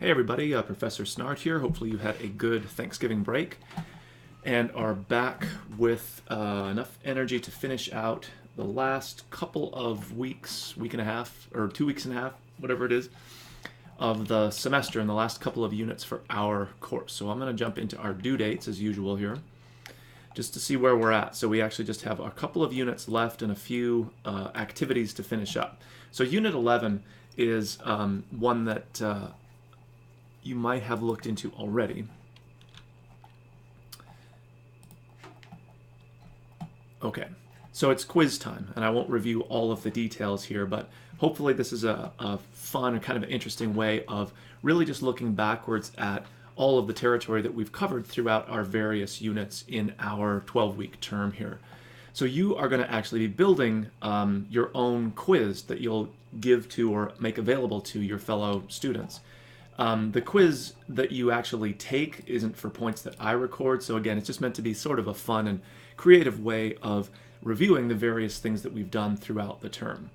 Hey everybody, Professor Snart here. Hopefully you had a good Thanksgiving break and are back with enough energy to finish out the last couple of weeks, week and a half, or 2 weeks and a half, whatever it is, of the semester and the last couple of units for our course. So I'm going to jump into our due dates as usual here, just to see where we're at. So we actually just have a couple of units left and a few activities to finish up. So Unit 11 is one that you might have looked into already. Okay, so it's quiz time, and I won't review all of the details here, but hopefully this is a fun and kind of an interesting way of really just looking backwards at all of the territory that we've covered throughout our various units in our 12-week term here. So you are going to actually be building your own quiz that you'll give to or make available to your fellow students. The quiz that you actually take isn't for points that I record, so again, it's just meant to be sort of a fun and creative way of reviewing the various things that we've done throughout the term.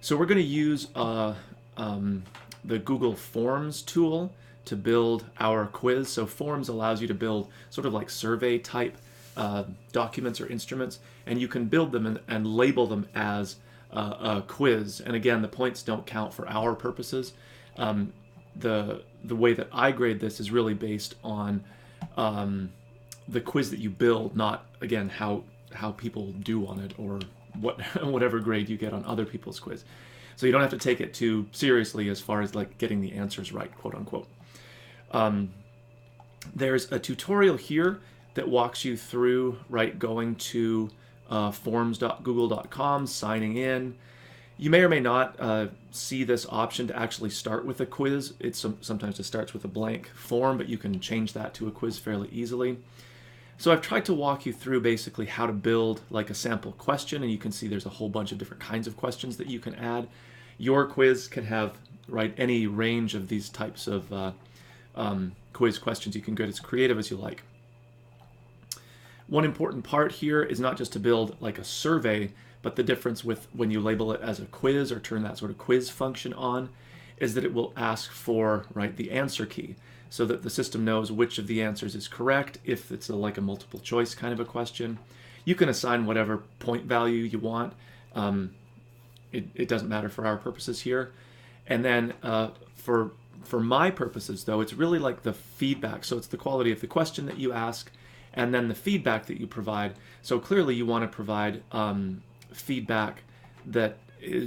So we're going to use the Google Forms tool to build our quiz. So Forms allows you to build sort of like survey type documents or instruments, and you can build them and label them as a quiz. And again, the points don't count for our purposes. The way that I grade this is really based on the quiz that you build, not again how people do on it or whatever grade you get on other people's quiz. So you don't have to take it too seriously as far as like getting the answers right, quote unquote. There's a tutorial here that walks you through going to forms.google.com, signing in. You may or may not see this option to actually start with a quiz. Sometimes it starts with a blank form, but you can change that to a quiz fairly easily. So I've tried to walk you through basically how to build like a sample question, and you can see there's a whole bunch of different kinds of questions that you can add. Your quiz can have any range of these types of quiz questions. You can get as creative as you like. One important part here is not just to build like a survey, but the difference with when you label it as a quiz or turn that sort of quiz function on is that it will ask for the answer key so that the system knows which of the answers is correct if it's like a multiple choice kind of a question. You can assign whatever point value you want. It doesn't matter for our purposes here. And then for my purposes, though, it's really like the feedback. So it's the quality of the question that you ask and then the feedback that you provide. So clearly you want to provide feedback that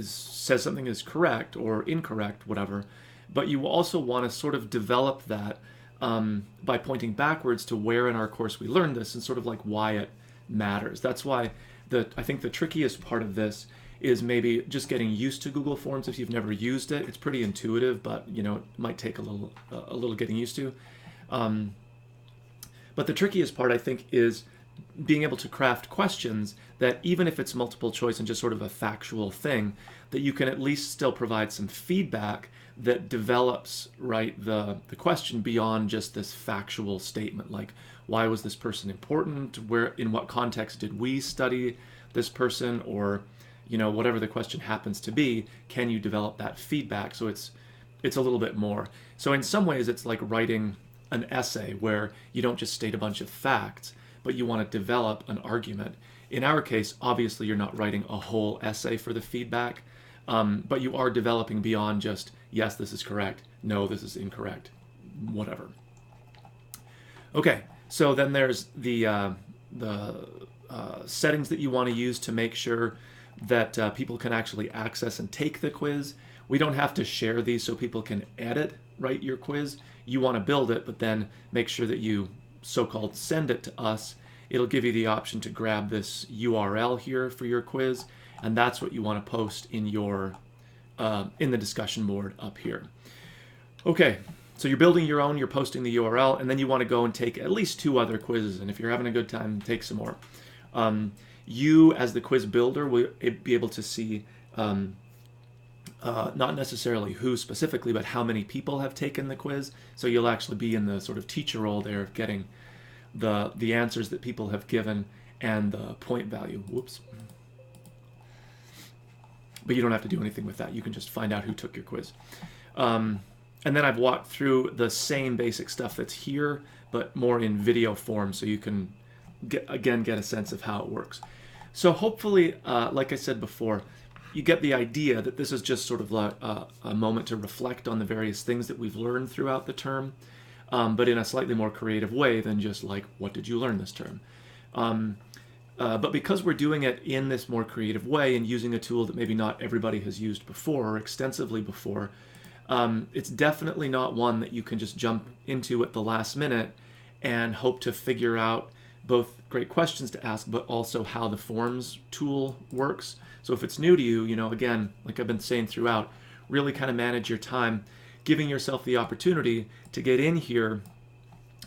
says something is correct or incorrect, whatever, but you also want to sort of develop that by pointing backwards to where in our course we learned this and sort of like why it matters. That's why I think the trickiest part of this is maybe just getting used to Google Forms if you've never used it. It's pretty intuitive, but it might take a little getting used to. But the trickiest part, I think, is being able to craft questions that even if it's multiple choice and just sort of a factual thing, that you can at least still provide some feedback that develops the question beyond just this factual statement, like why was this person important, in what context did we study this person, or whatever the question happens to be. Can you develop that feedback so it's a little bit more? So in some ways it's like writing an essay where you don't just state a bunch of facts, but you want to develop an argument. In our case, obviously you're not writing a whole essay for the feedback, but you are developing beyond just, yes, this is correct, no, this is incorrect, whatever. Okay, so then there's the settings that you want to use to make sure that people can actually access and take the quiz. We don't have to share these so people can edit your quiz. You want to build it, but then make sure that you so-called send it to us. It'll give you the option to grab this URL here for your quiz, and that's what you want to post in your in the discussion board up here. Okay, so you're building your own, you're posting the URL, and then you want to go and take at least 2 other quizzes, and if you're having a good time, take some more. You, as the quiz builder, will be able to see not necessarily who specifically, but how many people have taken the quiz. So you'll actually be in the sort of teacher role there of getting the answers that people have given and the point value. Whoops. But you don't have to do anything with that. You can just find out who took your quiz. And then I've walked through the same basic stuff that's here, but more in video form, so you can get a sense of how it works. So hopefully, like I said before, you get the idea that this is just sort of a moment to reflect on the various things that we've learned throughout the term, but in a slightly more creative way than just like, what did you learn this term? But because we're doing it in this more creative way and using a tool that maybe not everybody has used before or extensively before, it's definitely not one that you can just jump into at the last minute and hope to figure out both great questions to ask, but also how the forms tool works. So if it's new to you, again, like I've been saying throughout, really kind of manage your time, giving yourself the opportunity to get in here,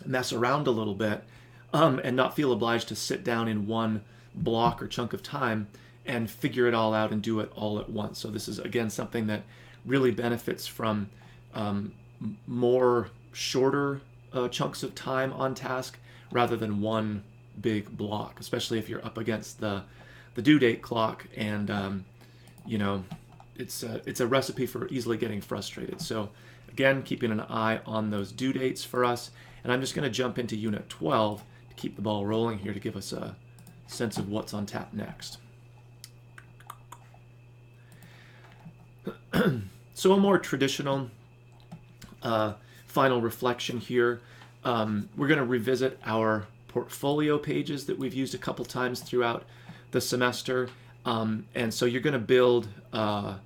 mess around a little bit, and not feel obliged to sit down in one block or chunk of time and figure it all out and do it all at once. So this is, again, something that really benefits from more shorter chunks of time on task rather than one big block, especially if you're up against the due date clock, and it's a recipe for easily getting frustrated. So again, keeping an eye on those due dates for us. And I'm just going to jump into Unit 12 to keep the ball rolling here to give us a sense of what's on tap next. So a more traditional final reflection here. We're going to revisit our portfolio pages that we've used a couple times throughout the semester. And so you're going to build or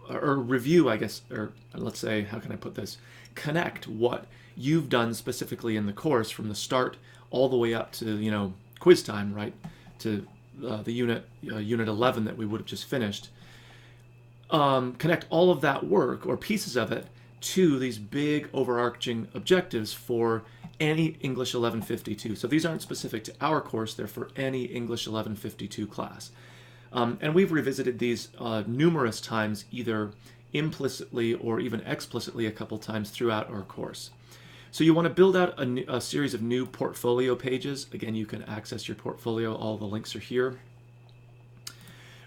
review, I guess, or let's say, how can I put this? Connect what you've done specifically in the course from the start all the way up to, quiz time, right? To the unit 11 that we would have just finished. Connect all of that work or pieces of it to these big overarching objectives for any English 1152. So these aren't specific to our course, they're for any English 1152 class. And we've revisited these numerous times, either implicitly or even explicitly a couple times throughout our course. So you want to build out a series of new portfolio pages. Again, you can access your portfolio, all the links are here.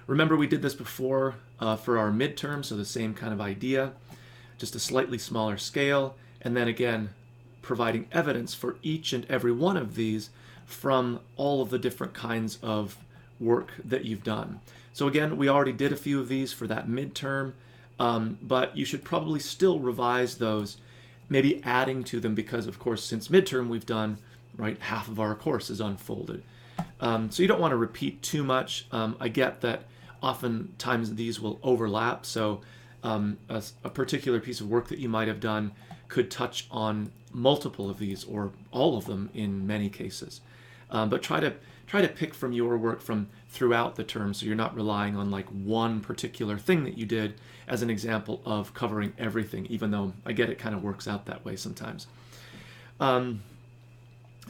Remember, we did this before for our midterm, so the same kind of idea, just a slightly smaller scale, and then again, providing evidence for each and every one of these from all of the different kinds of work that you've done. So again, we already did a few of these for that midterm, but you should probably still revise those, maybe adding to them, because of course, since midterm, we've done, right, half of our course is unfolded. So you don't want to repeat too much. I get that oftentimes these will overlap, so a particular piece of work that you might have done could touch on multiple of these or all of them in many cases. But try to pick from your work from throughout the term, so you're not relying on like one particular thing that you did as an example of covering everything, even though I get it kind of works out that way sometimes. And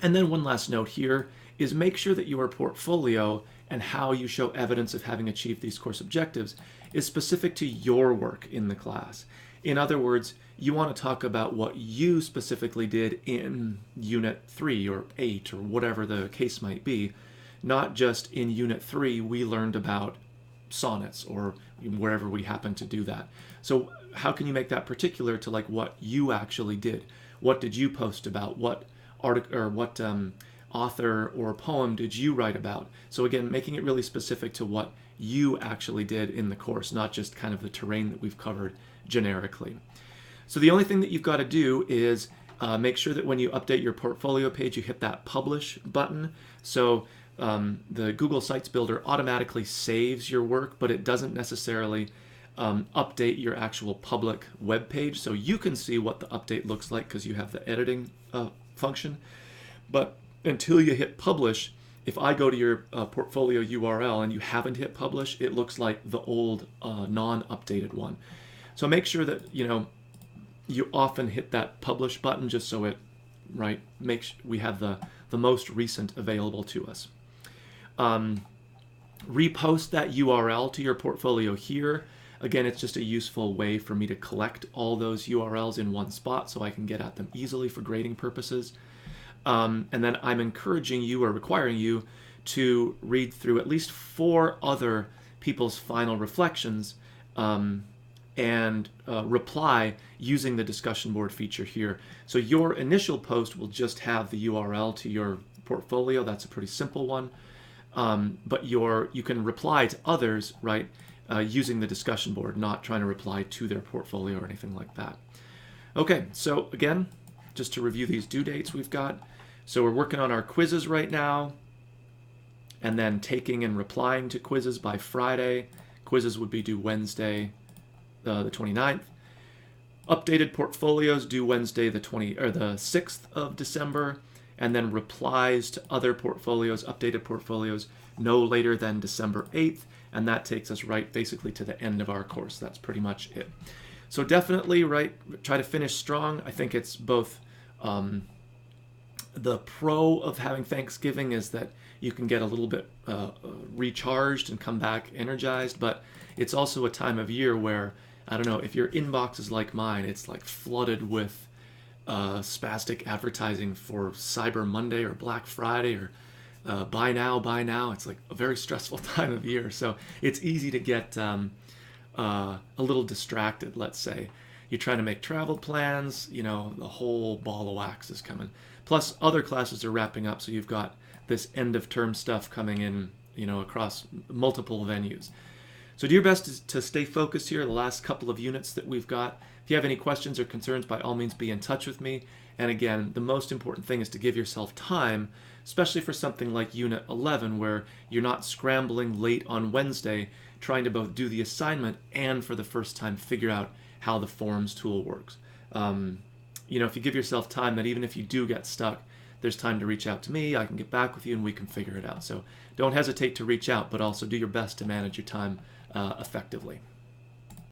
then one last note here is make sure that your portfolio and how you show evidence of having achieved these course objectives is specific to your work in the class. In other words, you want to talk about what you specifically did in Unit 3 or 8 or whatever the case might be, not just in Unit 3 we learned about sonnets or wherever we happen to do that. So how can you make that particular to like what you actually did? What did you post about? What article or what author or poem did you write about? So again, making it really specific to what you actually did in the course, not just kind of the terrain that we've covered generically. So the only thing that you've got to do is make sure that when you update your portfolio page, you hit that publish button. So the Google Sites Builder automatically saves your work, but it doesn't necessarily update your actual public web page. So you can see what the update looks like because you have the editing function. But until you hit publish, if I go to your portfolio URL and you haven't hit publish, it looks like the old non-updated one. So make sure that you often hit that publish button just so it makes we have the most recent available to us. Repost that URL to your portfolio here. Again, it's just a useful way for me to collect all those URLs in one spot so I can get at them easily for grading purposes. And then I'm encouraging you or requiring you to read through at least 4 other people's final reflections and reply using the discussion board feature here. So your initial post will just have the URL to your portfolio. That's a pretty simple one. But you can reply to others, right, using the discussion board, not trying to reply to their portfolio or anything like that. Okay, so again, just to review these due dates we've got. So we're working on our quizzes right now, and then taking and replying to quizzes by Friday. Quizzes would be due Wednesday, the 29th. Updated portfolios due Wednesday, the 6th of December, and then replies to other portfolios, updated portfolios, no later than December 8th, and that takes us right basically to the end of our course. That's pretty much it. So definitely, right, try to finish strong. I think it's both the pro of having Thanksgiving is that you can get a little bit recharged and come back energized, but it's also a time of year where, I don't know, if your inbox is like mine, it's like flooded with spastic advertising for Cyber Monday or Black Friday or buy now, buy now. It's like a very stressful time of year, so it's easy to get a little distracted, let's say. You're trying to make travel plans, you know, the whole ball of wax is coming. Plus, other classes are wrapping up, so you've got this end of term stuff coming in, you know, across multiple venues. So do your best to stay focused here, the last couple of units that we've got. If you have any questions or concerns, by all means be in touch with me. And again, the most important thing is to give yourself time, especially for something like Unit 11, where you're not scrambling late on Wednesday trying to both do the assignment and for the first time figure out how the forms tool works. You know, if you give yourself time, that even if you do get stuck, there's time to reach out to me, I can get back with you, and we can figure it out. So don't hesitate to reach out, but also do your best to manage your time effectively.